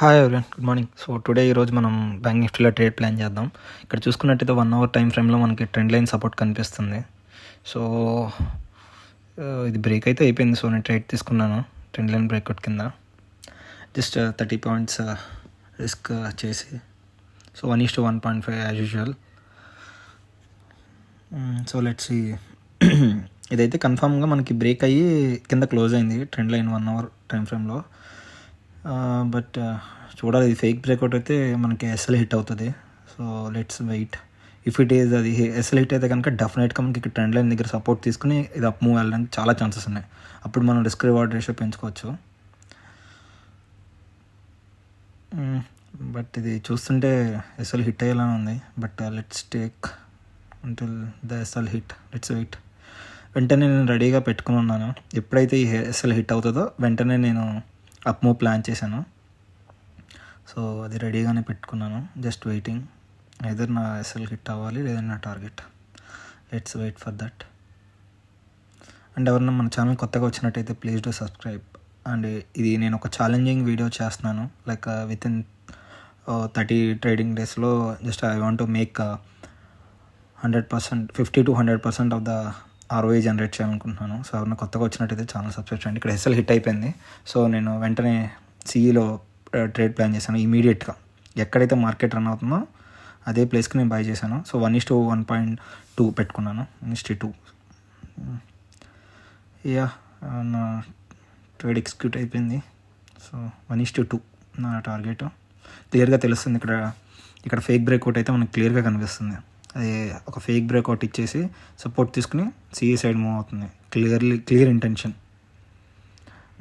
Hi everyone, good morning. So today ఈరోజు మనం bank నిఫ్టీలో ట్రేడ్ ప్లాన్ చేద్దాం. ఇక్కడ చూసుకున్నట్టయితే 1 అవర్ టైం ఫ్రేమ్లో మనకి ట్రెండ్ లైన్ సపోర్ట్ కనిపిస్తుంది. సో ఇది బ్రేక్ అయితే అయిపోయింది. సో నేను ట్రేడ్ తీసుకున్నాను ట్రెండ్ లైన్ బ్రేక్అవుట్ కింద. జస్ట్ 30 పాయింట్స్ రిస్క్ చేసి, so 1:1.5 as usual. So let's see. ఇదైతే కన్ఫామ్గా మనకి బ్రేక్ అయ్యి కింద క్లోజ్ అయింది ట్రెండ్ లైన్ 1 అవర్ టైం ఫ్రేమ్లో. బట్ చూడాలి, ఇది ఫేక్ బ్రేక్అవుట్ అయితే మనకి ఎస్ఎల్ హిట్ అవుతుంది. So let's wait. If it is అది ఎస్ఎల్ హిట్ అయితే కనుక డెఫినెట్గా మనకి ఇక్కడ ట్రెండ్ లైన్ దగ్గర సపోర్ట్ తీసుకుని ఇది అప్ మూవ్ వెళ్ళడానికి చాలా ఛాన్సెస్ ఉన్నాయి. అప్పుడు మనం రిస్క్ రివార్డ్ రేషియో పెంచుకోవచ్చు. బట్ ఇది చూస్తుంటే ఎస్ఎల్ హిట్ అయ్యేలానే ఉంది. But let's take until the SL hit. Let's wait. వెంటనే నేను రెడీగా పెట్టుకుని ఉన్నాను. ఎప్పుడైతే ఈ ఎస్ఎల్ హిట్ అవుతుందో వెంటనే నేను అప్ మూవ్ ప్లాన్ చేశాను. సో అది రెడీగానే పెట్టుకున్నాను, జస్ట్ వెయిటింగ్. ఐదర్ నా ఎస్ఎల్ హిట్ అవ్వాలి లేదా నా target. Let's wait for that. And ఎవరన్నా మన ఛానల్ కొత్తగా వచ్చినట్టయితే ప్లీజ్ డూ సబ్స్క్రైబ్. అండ్ ఇది నేను ఒక ఛాలెంజింగ్ వీడియో చేస్తున్నాను. లైక్ విత్ ఇన్ 30 ట్రేడింగ్ డేస్లో just I want to make 100%, 50 to 100% of the ROI generate చేయాలనుకుంటున్నాను. సో ఎవరైనా కొత్తగా వచ్చినట్టయితే ఛానల్ సబ్స్క్రైబ్ చేయండి. ఇక్కడ ఎస్ఎల్ హిట్ అయిపోయింది. సో నేను వెంటనే సిఈలో ట్రేడ్ ప్లాన్ చేశాను ఇమీడియట్గా. ఎక్కడైతే మార్కెట్ రన్ అవుతుందో అదే ప్లేస్కి నేను బై చేశాను. సో 1:1.2 పెట్టుకున్నాను. 1:2. యా, నా ట్రేడ్ ఎగ్జిక్యూట్ అయిపోయింది. సో 1:2 నా టార్గెట్. క్లియర్గా తెలుస్తుంది. ఇక్కడ ఫేక్ బ్రేక్అవుట్ అయితే మనకు క్లియర్గా కనిపిస్తుంది. అది ఒక ఫేక్ బ్రేక్అవుట్ ఇచ్చేసి సపోర్ట్ తీసుకుని సిఈ సైడ్ మూవ్ అవుతుంది. Clear intention.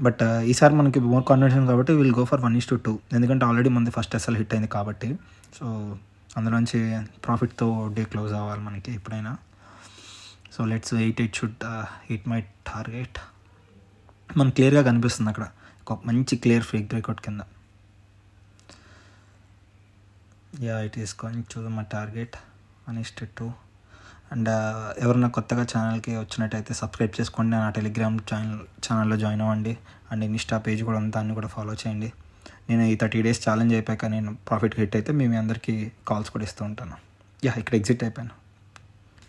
బట్ ఈసారి మనకి మోర్ కాన్ఫిడెన్స్ కాబట్టి విల్ గో ఫర్ 1:2. ఎందుకంటే ఆల్రెడీ మనది ఫస్ట్ ఎస్ఎల్ హిట్ అయింది కాబట్టి. సో అందులోంచి ప్రాఫిట్తో డే క్లోజ్ అవ్వాలి మనకి ఎప్పుడైనా. So let's wait. It should hit my target. మనకు క్లియర్గా కనిపిస్తుంది అక్కడ ఒక మంచి క్లియర్ ఫేక్ బ్రేక్అవుట్ కింద. Yeah, it is going to my target 1:2. And ఎవరైనా కొత్తగా ఛానల్కి వచ్చినట్టయితే సబ్స్క్రైబ్ చేసుకోండి. నా టెలిగ్రామ్ ఛానల్లో జాయిన్ అవ్వండి. అండ్ ఇన్స్టా పేజ్ కూడా ఉంది, దాన్ని కూడా ఫాలో చేయండి. నేను ఈ 30 days ఛాలెంజ్ అయిపోయాక నేను ప్రాఫిట్ హిట్ అయితే మేము అందరికీ కాల్స్ కూడా ఇస్తూ ఉంటాను. యా, ఇక్కడ ఎగ్జిట్ అయిపోయాను.